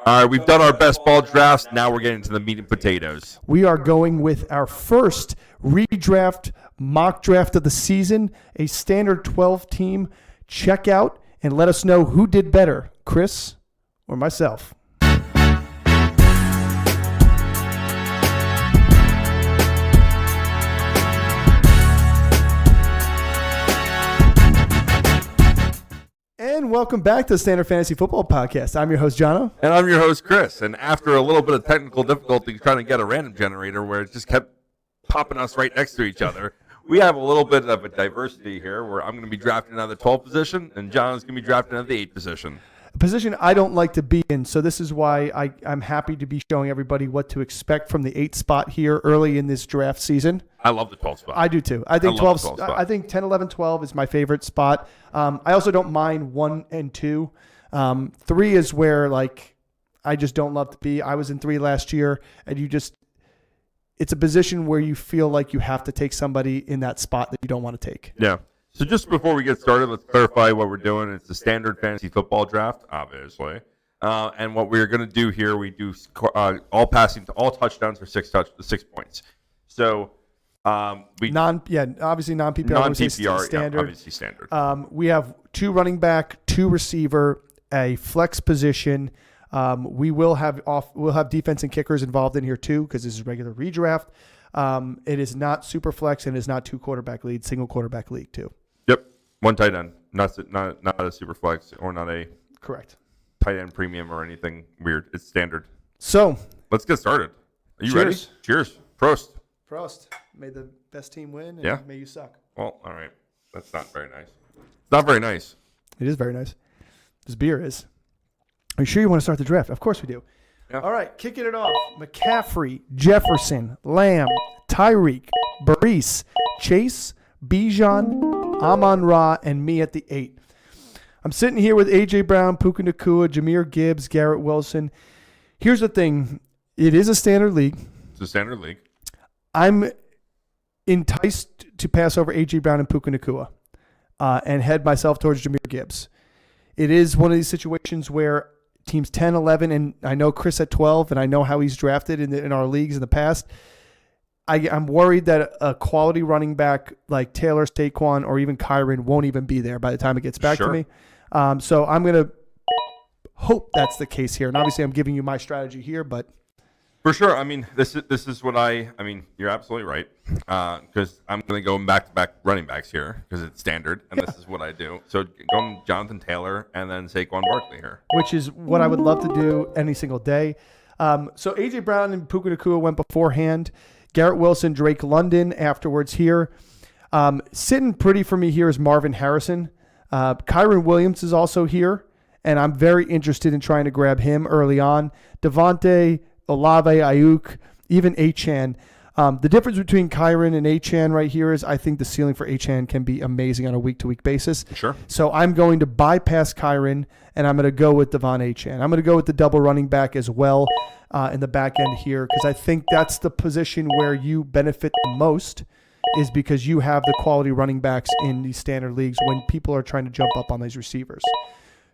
All right, we've done our best ball drafts. Now we're getting to the meat and potatoes. We are going with our first redraft mock draft of the season, a standard 12 team. Check out and let us know who did better, Chris or myself. And welcome back to the Standard Fantasy Football Podcast. I'm your host, Jono. And I'm your host, Chris. And after a little bit of technical difficulty trying to get a random generator where it just kept popping us right next to each other, we have a little bit of a diversity here where I'm going to be drafting another 12 position and John's going to be drafting another 8 position. A position I don't like to be in, so this is why I'm happy to be showing everybody what to expect from the 8 spot here early in this draft season. I love the 12 spot. I do too. I think 12. I think 10, 11, 12 is my favorite spot. I also don't mind 1 and 2. 3 is where I just don't love to be. I was in 3 last year, and it's a position where you feel like you have to take somebody in that spot that you don't want to take. Yeah. So just before we get started, let's clarify what we're doing. It's the standard fantasy football draft, obviously. And what we're going to do here, we do all touchdowns for 6 points. So obviously non-PPR, standard. Yeah, obviously standard. We have 2 running back, 2 receiver, a flex position. We'll have defense and kickers involved in here too because this is regular redraft. It is not super flex and it is not 2 quarterback league, single quarterback league too. Yep, 1 tight end, not a super flex or not a correct tight end premium or anything weird. It's standard. So let's get started. Are you ready? Cheers. Prost. May the best team win. And May you suck. Well, all right. That's not very nice. It's not very nice. It is very nice. This beer is. Are you sure you want to start the draft? Of course we do. Yeah. All right, kicking it off. McCaffrey, Jefferson, Lamb, Tyreek, Brees, Chase, Bijan, Amon-Ra, and me at the 8. I'm sitting here with A.J. Brown, Puka Nacua, Jahmyr Gibbs, Garrett Wilson. Here's the thing. It is a standard league. It's a standard league. I'm enticed to pass over A.J. Brown and Puka Nacua and head myself towards Jahmyr Gibbs. It is one of these situations where teams 10, 11, and I know Chris at 12, and I know how he's drafted in our leagues in the past. I'm worried that a quality running back like Taylor, Saquon, or even Kyron won't even be there by the time it gets back to me. So I'm going to hope that's the case here. And obviously I'm giving you my strategy here, but... For sure. I mean, this is what you're absolutely right. Because I'm going to go back-to-back running backs here because it's standard, and This is what I do. So going Jonathan Taylor and then Saquon Barkley here. Which is what I would love to do any single day. So A.J. Brown and Puka Nacua went beforehand. Garrett Wilson, Drake London afterwards here. Sitting pretty for me here is Marvin Harrison. Kyron Williams is also here, and I'm very interested in trying to grab him early on. Devontae, Olave, Ayuk, even Achane. The difference between Kyron and Achane right here is I think the ceiling for Achane can be amazing on a week-to-week basis. Sure. So I'm going to bypass Kyron, and I'm going to go with Devon Achane. I'm going to go with the double running back as well in the back end here because I think that's the position where you benefit the most is because you have the quality running backs in these standard leagues when people are trying to jump up on these receivers.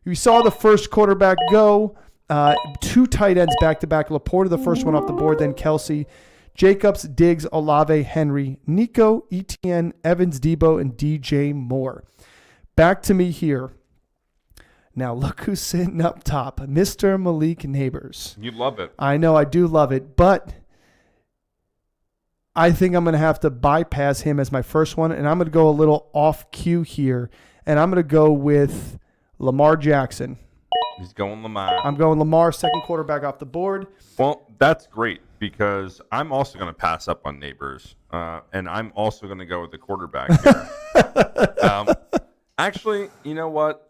We saw the first quarterback go. 2 tight ends back-to-back. Laporta, the first one off the board, then Kelsey. Jacobs, Diggs, Olave, Henry, Nico, Etienne, Evans, Debo, and DJ Moore. Back to me here. Now, look who's sitting up top. Mr. Malik Neighbors. You love it. I know, I do love it, but I think I'm going to have to bypass him as my first one, and I'm going to go a little off cue here, and I'm going to go with Lamar Jackson. He's going Lamar. I'm going Lamar, second quarterback off the board. Well, that's great because I'm also going to pass up on Neighbors, and I'm also going to go with the quarterback here. Actually, you know what?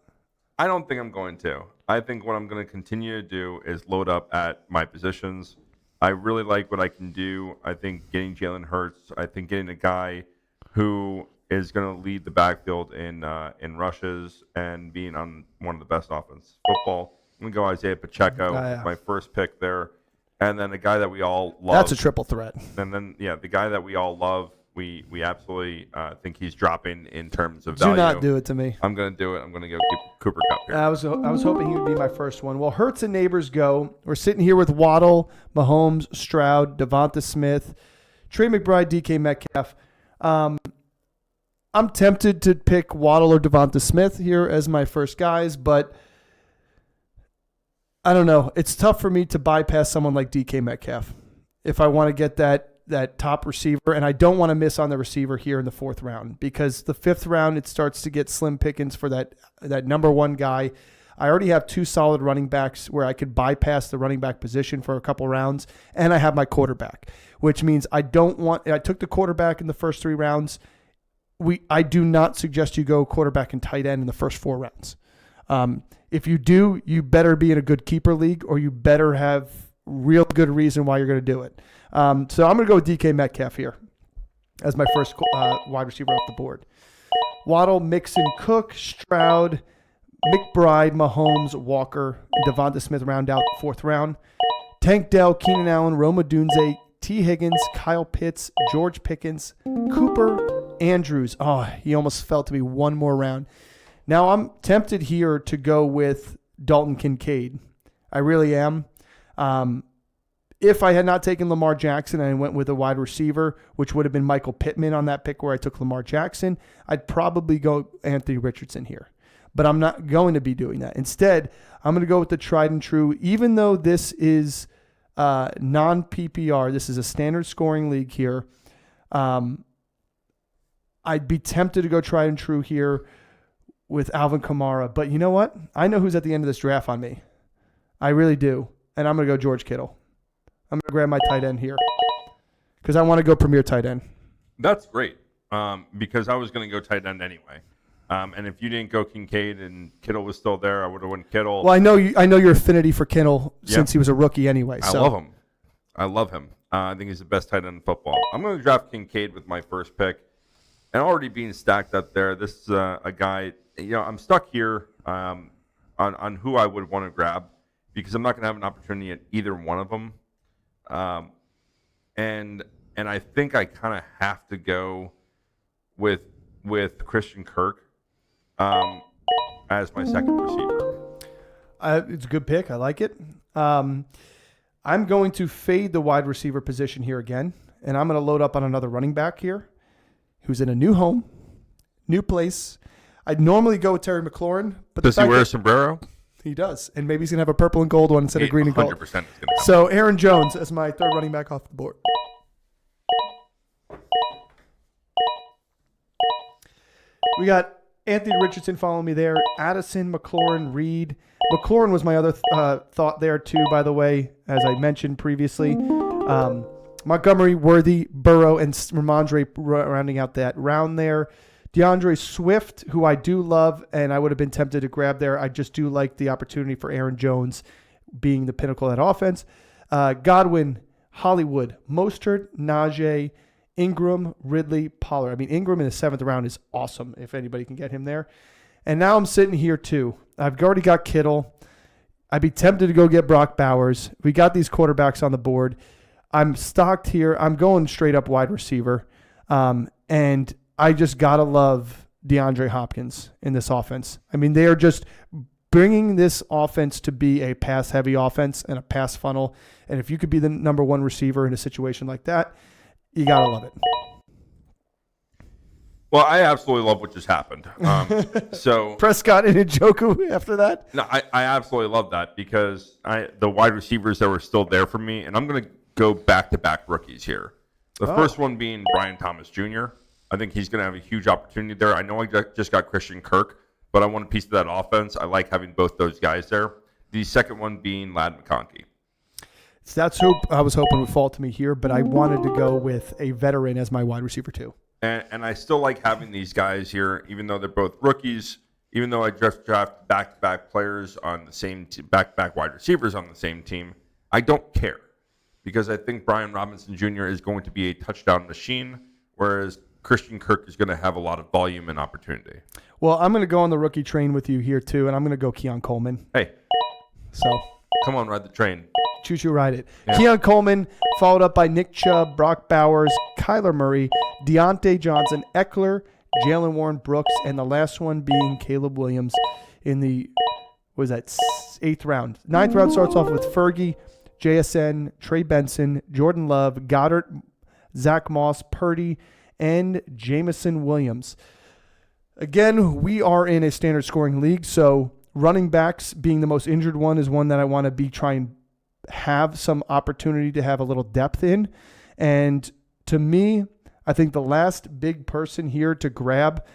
I don't think I'm going to. I think what I'm going to continue to do is load up at my positions. I really like what I can do. I think getting Jalen Hurts, I think getting a guy who is going to lead the backfield in rushes and being on one of the best offense football. I'm going to go Isaiah Pacheco, my first pick there. And then a guy that we all love. That's a triple threat. And then, the guy that we all love, We absolutely think he's dropping in terms of Do value. not do it to me. I'm going to do it. I'm going to go Cooper Kupp here. I was hoping he would be my first one. Well, Hurts and Neighbors go. We're sitting here with Waddle, Mahomes, Stroud, Devonta Smith, Trey McBride, DK Metcalf. I'm tempted to pick Waddle or Devonta Smith here as my first guys, but I don't know. It's tough for me to bypass someone like DK Metcalf if I want to get that top receiver, and I don't want to miss on the receiver here in the 4th round, because the 5th round it starts to get slim pickings for that number 1 guy. I already have 2 solid running backs where I could bypass the running back position for a couple rounds, and I have my quarterback, which means I took the quarterback in the first 3 rounds. I do not suggest you go quarterback and tight end in the first 4 rounds. If you do, you better be in a good keeper league, or you better have real good reason why you're going to do it. So I'm going to go with DK Metcalf here as my first wide receiver off the board. Waddle, Mixon, Cook, Stroud, McBride, Mahomes, Walker, and Devonta Smith round out the 4th round. Tank Dell, Keenan Allen, Roma Dunze, T. Higgins, Kyle Pitts, George Pickens, Cooper, Andrews. Oh, he almost fell to me one more round. Now I'm tempted here to go with Dalton Kincaid. I really am. If I had not taken Lamar Jackson and I went with a wide receiver, which would have been Michael Pittman on that pick where I took Lamar Jackson, I'd probably go Anthony Richardson here. But I'm not going to be doing that. Instead, I'm going to go with the tried and true. Even though this is non-PPR, this is a standard scoring league here, I'd be tempted to go tried and true here with Alvin Kamara. But you know what? I know who's at the end of this draft on me. I really do. And I'm going to go George Kittle. I'm going to grab my tight end here because I want to go premier tight end. That's great because I was going to go tight end anyway. And if you didn't go Kincaid and Kittle was still there, I would have went Kittle. Well, I know your affinity for Kittle since he was a rookie anyway. I love him. I think he's the best tight end in football. I'm going to draft Kincaid with my first pick. And already being stacked up there, this is a guy, I'm stuck here on who I would want to grab because I'm not going to have an opportunity at either one of them. And I think I kind of have to go with Christian Kirk as my second receiver. It's a good pick. I like it. I'm going to fade the wide receiver position here again, and I'm going to load up on another running back here who's in a new home, new place. I'd normally go with Terry McLaurin. But does he wear a sombrero? He does, and maybe he's going to have a purple and gold one instead of green and gold. 100% So Aaron Jones as my third running back off the board. We got Anthony Richardson following me there. Addison, McLaurin, Reed. McLaurin was my other thought there too, by the way, as I mentioned previously. Montgomery, Worthy, Burrow, and Ramondre rounding out that round there. DeAndre Swift, who I do love, and I would have been tempted to grab there. I just do like the opportunity for Aaron Jones being the pinnacle of that offense. Godwin, Hollywood, Mostert, Najee, Ingram, Ridley, Pollard. I mean, Ingram in the 7th round is awesome if anybody can get him there. And now I'm sitting here too. I've already got Kittle. I'd be tempted to go get Brock Bowers. We got these quarterbacks on the board. I'm stocked here. I'm going straight up wide receiver. And I just got to love DeAndre Hopkins in this offense. I mean, they are just bringing this offense to be a pass-heavy offense and a pass funnel. And if you could be the number 1 receiver in a situation like that, you got to love it. Well, I absolutely love what just happened. So Prescott and Njoku after that? No, I absolutely love that because the wide receivers that were still there for me, and I'm going to go back-to-back rookies here. The first one being Brian Thomas Jr. I think he's going to have a huge opportunity there. I know I just got Christian Kirk, but I want a piece of that offense. I like having both those guys there. The second one being Ladd McConkey. So that's who I was hoping would fall to me here, but I wanted to go with a veteran as my wide receiver too. And I still like having these guys here, even though they're both rookies, even though I just draft back-to-back players on the same team, back-to-back wide receivers on the same team. I don't care because I think Brian Robinson Jr. is going to be a touchdown machine, whereas Christian Kirk is going to have a lot of volume and opportunity. Well, I'm going to go on the rookie train with you here too, and I'm going to go Keon Coleman. Hey. So come on, ride the train. Choo-choo ride it. Yeah. Keon Coleman, followed up by Nick Chubb, Brock Bowers, Kyler Murray, Deontay Johnson, Eckler, Jalen Warren Brooks, and the last one being Caleb Williams in the, what was that, 8th round. 9th round starts off with Fergie, JSN, Trey Benson, Jordan Love, Goddard, Zach Moss, Purdy, and Jamison Williams. Again, we are in a standard scoring league, so running backs being the most injured one is one that I want to be trying have some opportunity to have a little depth in. And to me, I think the last big person here to grab,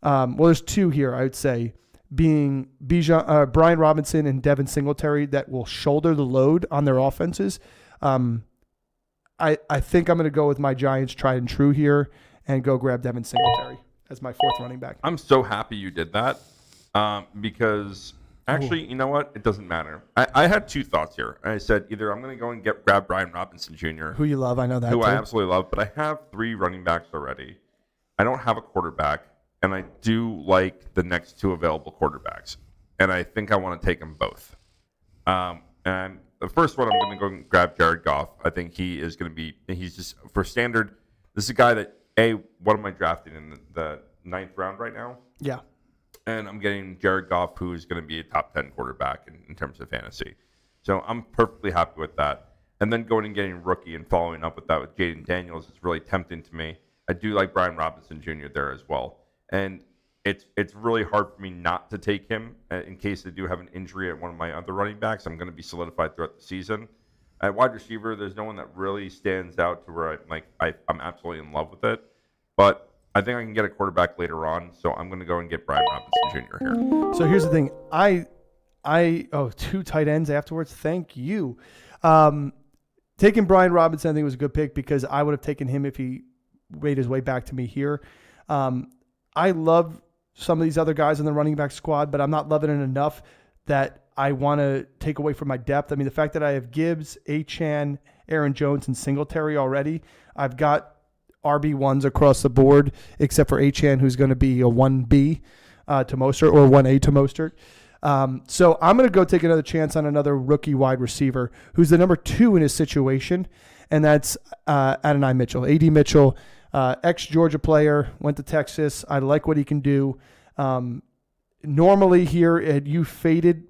well, there's two here, I would say, being Brian Robinson and Devin Singletary that will shoulder the load on their offenses. I think I'm going to go with my Giants tried and true here and go grab Devin Singletary as my 4th running back. I'm so happy you did that because actually, you know what? It doesn't matter. I had 2 thoughts here. I said either I'm going to go and grab Brian Robinson Jr., Who you love, I know that. who too. I absolutely love, but I have 3 running backs already. I don't have a quarterback, and I do like the next 2 available quarterbacks, and I think I want to take them both. And the first one, I'm going to go and grab Jared Goff. I think he is going to be, he's just, for standard, this is a guy that, what am I drafting in the 9th round right now? Yeah. And I'm getting Jared Goff, who is going to be a top 10 quarterback in terms of fantasy. So I'm perfectly happy with that. And then going and getting rookie and following up with that with Jaden Daniels is really tempting to me. I do like Brian Robinson Jr. there as well. And it's really hard for me not to take him in case I do have an injury at one of my other running backs. I'm going to be solidified throughout the season. At wide receiver, there's no one that really stands out to where I'm absolutely in love with it. But I think I can get a quarterback later on, so I'm going to go and get Brian Robinson Jr. here. So here's the thing. 2 tight ends afterwards. Thank you. Taking Brian Robinson, I think was a good pick because I would have taken him if he made his way back to me here. I love some of these other guys in the running back squad, but I'm not loving it enough that I want to take away from my depth. I mean, the fact that I have Gibbs, Achane, Aaron Jones, and Singletary already, I've got RB1s across the board, except for Achane, who's going to be a 1B to Mostert or 1A to Mostert. So I'm going to go take another chance on another rookie wide receiver who's the number 2 in his situation, and that's Adonai Mitchell. A.D. Mitchell, ex-Georgia player, went to Texas. I like what he can do. Normally here, had you faded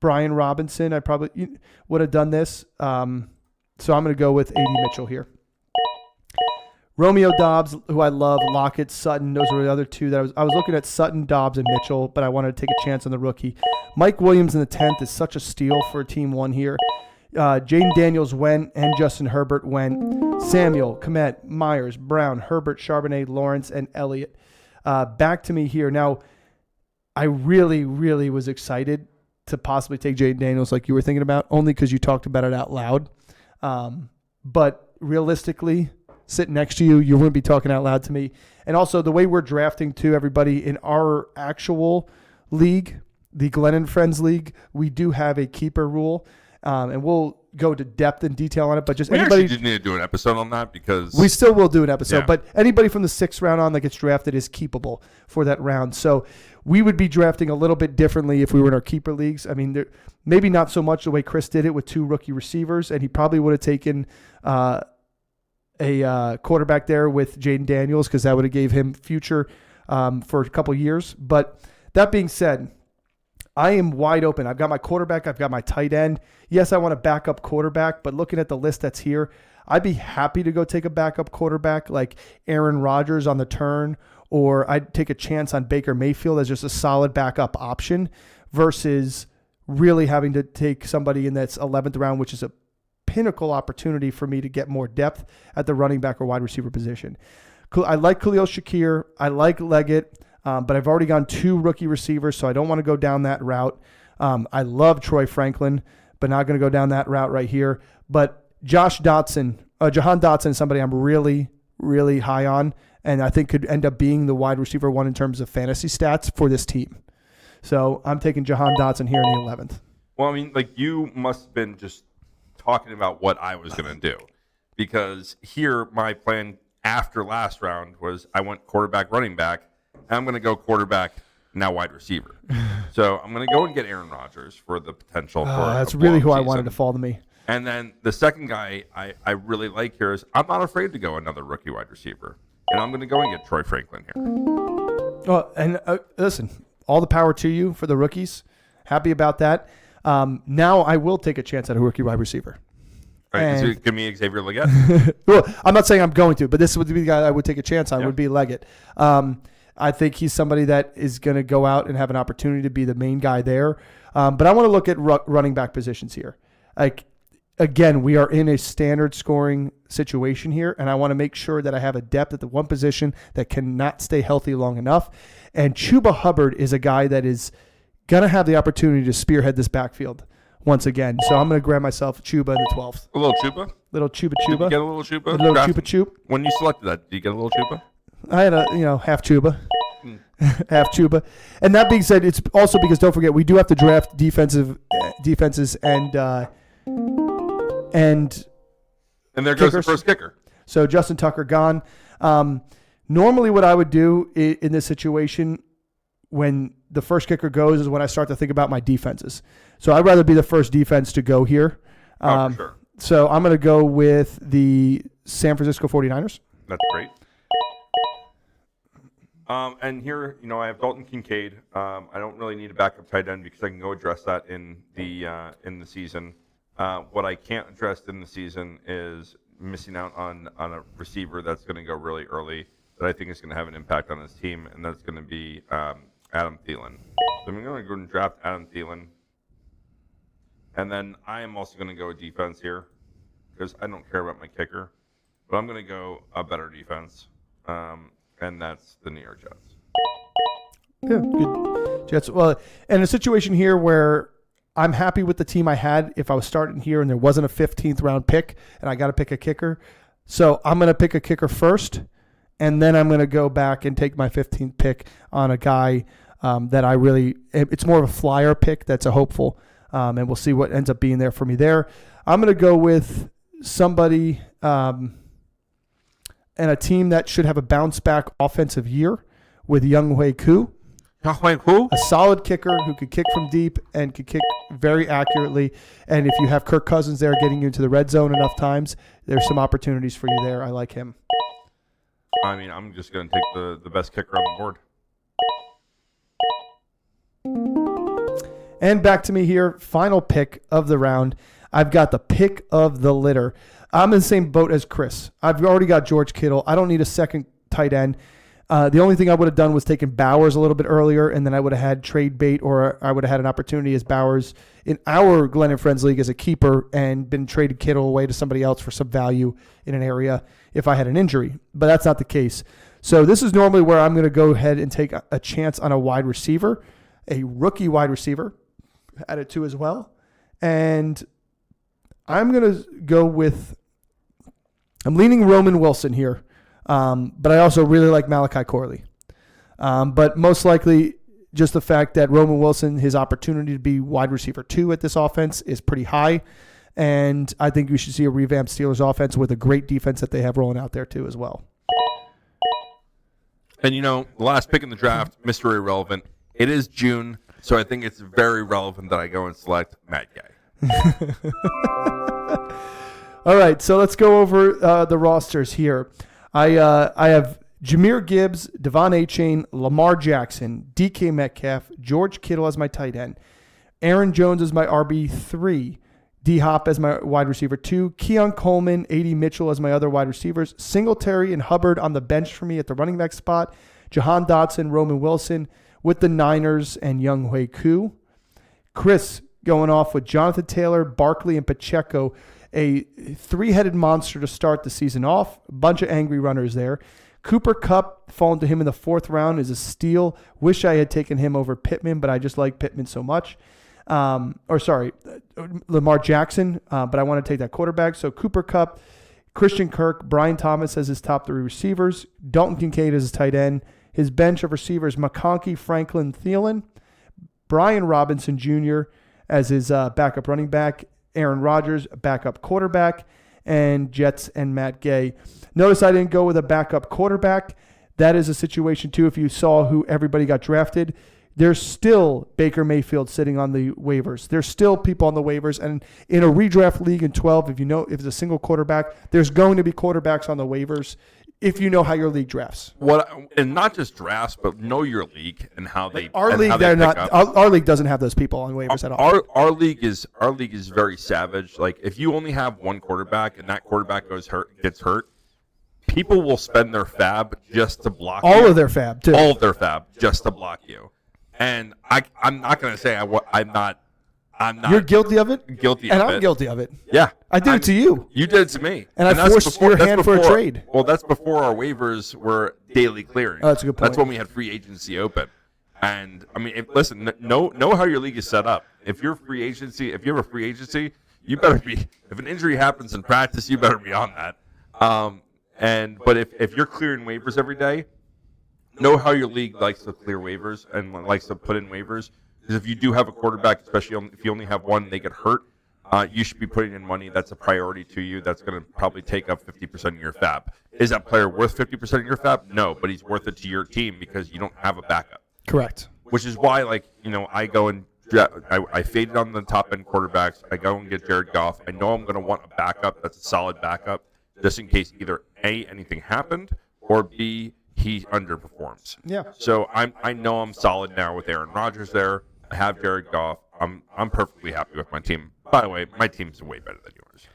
Brian Robinson, I probably would have done this. So I'm going to go with A.D. Mitchell here. Romeo Dobbs, who I love, Lockett, Sutton. Those were the other 2 that I was looking at Sutton, Dobbs, and Mitchell, but I wanted to take a chance on the rookie. Mike Williams in the 10th is such a steal for team 1 here. Jaden Daniels went, and Justin Herbert went. Samuel, Kmet, Myers, Brown, Herbert, Charbonnet, Lawrence, and Elliott. Back to me here. Now, I really, really was excited to possibly take Jaden Daniels like you were thinking about, only because you talked about it out loud. But realistically, sitting next to you, you wouldn't be talking out loud to me. And also the way we're drafting too, everybody, in our actual league, the Glenn and Friends League, we do have a keeper rule. And we'll go to depth and detail on it, but just We anybody actually did need to do an episode on that because we still will do an episode, Yeah. but anybody from the 6th round on that gets drafted is keepable for that round. So we would be drafting a little bit differently if we were in our keeper leagues. I mean, maybe not so much the way Chris did it with 2 rookie receivers, and he probably would have taken a quarterback there with Jaden Daniels because that would have gave him future for a couple years. But that being said, I am wide open. I've got my quarterback. I've got my tight end. Yes, I want a backup quarterback, but looking at the list that's here, I'd be happy to go take a backup quarterback like Aaron Rodgers on the turn, or I'd take a chance on Baker Mayfield as just a solid backup option versus really having to take somebody in that's 11th round, which is a pinnacle opportunity for me to get more depth at the running back or wide receiver position. I like Khalil Shakir. I like Leggett. But I've already gone 2 rookie receivers, so I don't want to go down that route. I love Troy Franklin, but not going to go down that route right here. But Jahan Dotson is somebody I'm really, really high on, and I think could end up being the wide receiver 1 in terms of fantasy stats for this team. So I'm taking Jahan Dotson here in the 11th. Well, I mean, like you must have been just talking about what I was going to do because here my plan after last round was I went quarterback, running back. I'm going to go quarterback, now wide receiver. So I'm going to go and get Aaron Rodgers for the potential for That's a really blowout who I season. wanted to fall to me. And then the second guy I really like here is I'm not afraid to go another rookie wide receiver. And I'm going to go and get Troy Franklin here. Well, and listen, all the power to you for the rookies. Happy about that. Now I will take a chance at a rookie wide receiver. All right, so give me Xavier Leggett. Well, I'm not saying I'm going to, but this would be the guy I would take a chance on. Yeah. Would be Leggett. I think he's somebody that is going to go out and have an opportunity to be the main guy there. But I want to look at running back positions here. Like, again, we are in a standard scoring situation here, and I want to make sure that I have a depth at the one position that cannot stay healthy long enough. And Chuba Hubbard is a guy that is going to have the opportunity to spearhead this backfield once again. So I'm going to grab myself Chuba in the 12th. A little Chuba? Little Chuba. Did you get a little Chuba? A little Chuba Chup. When you selected that, did you get a little Chuba? I had a, half Chuba. Half Chuba. And that being said, it's also because, don't forget, we do have to draft defenses and there goes kickers. the first kicker. So Justin Tucker gone. Normally what I would do in this situation when the first kicker goes is when I start to think about my defenses. So I'd rather be the first defense to go here. For sure. So I'm going to go with the San Francisco 49ers. That's great. And here, I have Dalton Kincaid. I don't really need a backup tight end because I can go address that in the season. What I can't address in the season is missing out on a receiver that's going to go really early that I think is going to have an impact on his team, and that's going to be Adam Thielen. So I'm going to go and draft Adam Thielen. And then I am also going to go defense here because I don't care about my kicker, but I'm going to go a better defense. And that's the New York Jets. Yeah, good Jets. Well, in a situation here where I'm happy with the team I had if I was starting here and there wasn't a 15th round pick and I got to pick a kicker. So I'm going to pick a kicker first, and then I'm going to go back and take my 15th pick on a guy that I really – it's more of a flyer pick that's a hopeful, and we'll see what ends up being there for me there. I'm going to go with somebody and a team that should have a bounce-back offensive year with Younghoe Koo. Younghoe Koo? A solid kicker who could kick from deep and could kick very accurately. And if you have Kirk Cousins there getting you into the red zone enough times, there's some opportunities for you there. I like him. I mean, I'm just going to take the best kicker on the board. And back to me here, final pick of the round. I've got the pick of the litter. I'm in the same boat as Chris. I've already got George Kittle. I don't need a second tight end. The only thing I would have done was taken Bowers a little bit earlier, and then I would have had trade bait, or I would have had an opportunity as Bowers in our Glenn and Friends League as a keeper and been traded Kittle away to somebody else for some value in an area if I had an injury. But that's not the case. So this is normally where I'm going to go ahead and take a chance on a wide receiver, a rookie wide receiver, added to as well. And I'm going to go with, I'm leaning Roman Wilson here, but I also really like Malachi Corley. But most likely just the fact that Roman Wilson, his opportunity to be wide receiver 2 at this offense is pretty high. And I think we should see a revamped Steelers offense with a great defense that they have rolling out there too as well. And the last pick in the draft, Mr. Irrelevant. It is June, so I think it's very relevant that I go and select Matt Gay. All right, so let's go over the rosters here. I have Jahmyr Gibbs, Devon Achane, Lamar Jackson, DK Metcalf, George Kittle as my tight end, Aaron Jones as my RB3, D-Hop as my wide receiver 2, Keon Coleman, A.D. Mitchell as my other wide receivers, Singletary and Hubbard on the bench for me at the running back spot, Jahan Dotson, Roman Wilson with the Niners, and Younghoe Koo. Chris going off with Jonathan Taylor, Barkley, and Pacheco, a three-headed monster to start the season off. A bunch of angry runners there. Cooper Kupp falling to him in the 4th round is a steal. Wish I had taken him over Pittman, but I just like Pittman so much. Lamar Jackson, but I want to take that quarterback. So Cooper Kupp, Christian Kirk, Brian Thomas as his top 3 receivers, Dalton Kincaid as his tight end. His bench of receivers, McConkey, Franklin, Thielen, Brian Robinson Jr. as his backup running back, Aaron Rodgers, backup quarterback, and Jets and Matt Gay. Notice I didn't go with a backup quarterback. That is a situation, too, if you saw who everybody got drafted. there's still Baker Mayfield sitting on the waivers. There's still people on the waivers. And in a redraft league in 12, if it's a single quarterback, there's going to be quarterbacks on the waivers if you know how your league drafts. And not just drafts, but know your league and how they. Our league, they're not. Our league doesn't have those people on waivers at all. Our league is very savage. Like if you only have one quarterback and that quarterback gets hurt, people will spend their fab just to block you. All of their fab too. All of their fab just to block you. And I'm not going to say I'm not. You're guilty of it? Guilty and of it. I'm guilty of it. Yeah. I did it to you. You did it to me. And I forced your hand for a trade. Well, that's before our waivers were daily clearing. Oh, that's a good point. That's when we had free agency open. And, I mean, listen, know how your league is set up. If you have a free agency, you better be – if an injury happens in practice, you better be on that. But if you're clearing waivers every day, know how your league likes to clear waivers and likes to put in waivers. Because if you do have a quarterback, especially if you only have one, they get hurt, you should be putting in money. That's a priority to you. That's going to probably take up 50% of your fab. Is that player worth 50% of your fab? No, but he's worth it to your team because you don't have a backup. Correct. Which is why, I go and I faded on the top end quarterbacks. I go and get Jared Goff. I know I'm going to want a backup that's a solid backup, just in case either A, anything happened, or B, he underperforms. Yeah. So I know I'm solid now with Aaron Rodgers there. I have Jared Goff. I'm perfectly happy with my team. By the way, my team's way better than yours.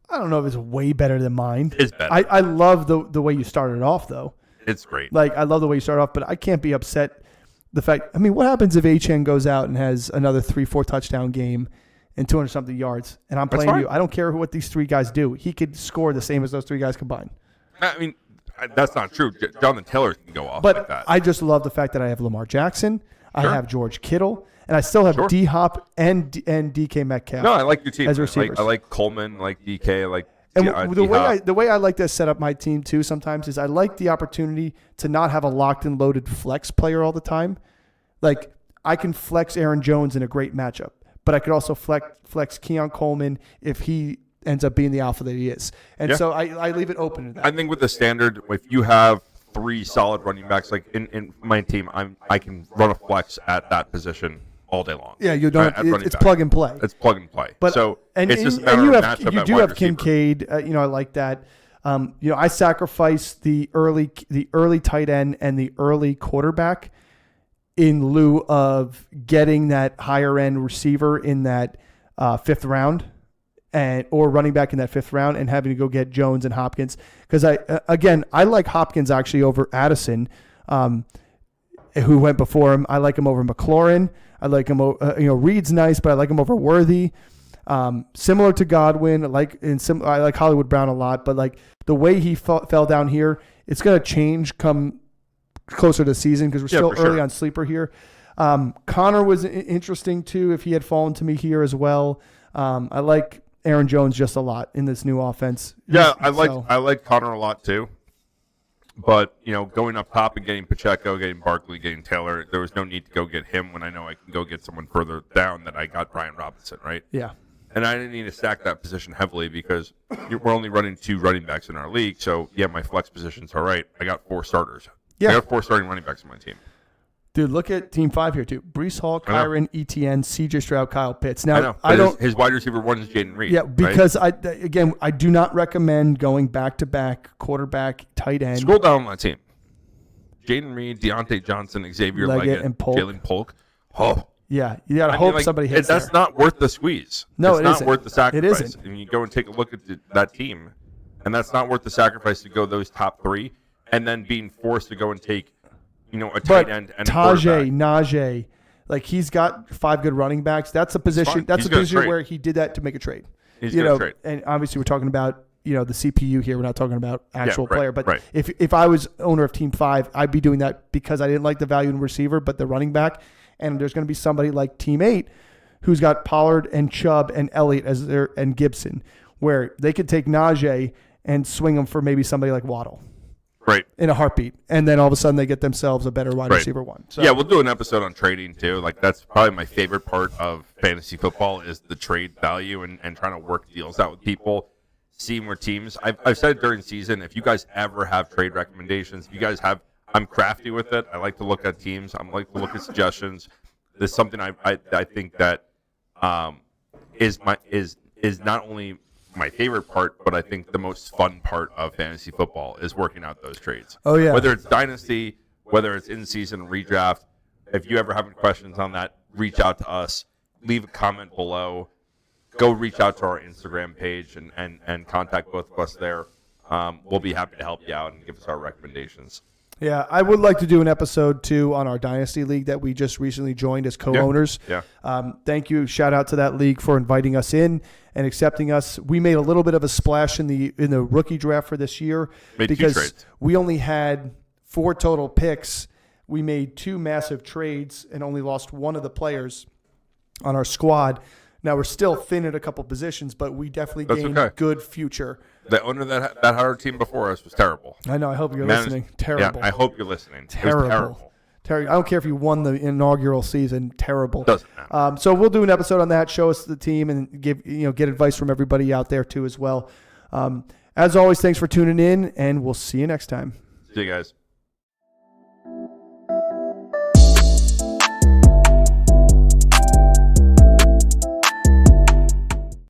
I don't know if it's way better than mine. It's better. I love the way you started off, though. It's great. I love the way you start off, but I can't be upset. The fact, what happens if HN goes out and has another 3-4 touchdown game and 200-something yards, and I'm playing you? I don't care what these three guys do. He could score the same as those three guys combined. That's not true. Jonathan Taylor can go off but like that. I just love the fact that I have Lamar Jackson. I have George Kittle, and I still have D-Hop and DK Metcalf. No, I like your team. As receivers. I like Coleman, I like DK, I like the way I like to set up my team too sometimes is I like the opportunity to not have a locked and loaded flex player all the time. Like I can flex Aaron Jones in a great matchup, but I could also flex Keon Coleman if he ends up being the alpha that he is. And so I leave it open to that. I think with the standard, if you have three solid running backs, like in my team, I can run a flex at that position all day long. Yeah, you don't. It's plug and play. It's plug and play. But so it's just a and matter of matchup. You do have Kincaid. I like that. I sacrifice the early tight end and the early quarterback in lieu of getting that higher end receiver in that fifth round, or running back in that fifth round, and having to go get Jones and Hopkins. Because I like Hopkins actually over Addison, who went before him. I like him over McLaurin. I like him. Reed's nice, but I like him over Worthy. Similar to Godwin, I like Hollywood Brown a lot, but the way he fell down here, it's going to change come closer to the season because we're still early on sleeper here. Connor was interesting too if he had fallen to me here as well. I like Aaron Jones just a lot in this new offense. Yeah, I like Connor a lot too. But, going up top and getting Pacheco, getting Barkley, getting Taylor, there was no need to go get him when I know I can go get someone further down that I got Brian Robinson, right? Yeah. And I didn't need to stack that position heavily because we're only running 2 running backs in our league. So, yeah, my flex position's all right. I got 4 starters. Yeah. I got 4 starting running backs on my team. Dude, look at Team 5 here, too. Breece Hall, Kyron, ETN, CJ Stroud, Kyle Pitts. Now, I don't. His wide receiver 1 is Jaden Reed. Yeah, because, I do not recommend going back-to-back quarterback, tight end. Scroll down on my team. Jaden Reed, Deontay Johnson, Xavier Leggett, and Polk. Jalen Polk. Oh. Yeah, you got to hope somebody hits That's not worth the squeeze. No, it's not worth the sacrifice. It isn't. And you go and take a look at that team, and that's not worth the sacrifice to go those top 3, and then being forced to go and take a tight end and Tajay, Najee, he's got 5 good running backs. That's a position. That's a position where he did that to make a trade. He's going to trade. And obviously, we're talking about the CPU here. We're not talking about actual player. But right. if I was owner of Team 5, I'd be doing that because I didn't like the value in receiver, but the running back. And there's going to be somebody like Team 8 who's got Pollard and Chubb and Elliott and Gibson, where they could take Najee and swing them for maybe somebody like Waddle. Right. In a heartbeat. And then all of a sudden they get themselves a better wide receiver 1. So. Yeah, we'll do an episode on trading too. That's probably my favorite part of fantasy football is the trade value and trying to work deals out with people, seeing where teams. I've said during the season, if you guys ever have trade recommendations, if you guys have, I'm crafty with it. I like to look at teams. I like to look at suggestions. There's something I think that is not only my favorite part, but I think the most fun part of fantasy football is working out those trades. Oh yeah. Whether it's dynasty, whether it's in season redraft. If you ever have any questions on that, reach out to us. Leave a comment below. Go reach out to our Instagram page and contact both of us there. We'll be happy to help you out and give us our recommendations. Yeah, I would like to do an episode too on our Dynasty League that we just recently joined as co-owners. Yeah. Thank you. Shout out to that league for inviting us in and accepting us. We made a little bit of a splash in the rookie draft for this year because we only had 4 total picks. We made 2 massive trades and only lost one of the players on our squad. Now we're still thin at a couple positions, but we definitely gained a good future. The owner that had our team before us was terrible. I know. I hope you're listening. Terrible. Yeah, I hope you're listening. Terrible. I don't care if you won the inaugural season. Terrible. Doesn't matter. So we'll do an episode on that. Show us the team and get advice from everybody out there too as well. As always, thanks for tuning in, and we'll see you next time. See you guys.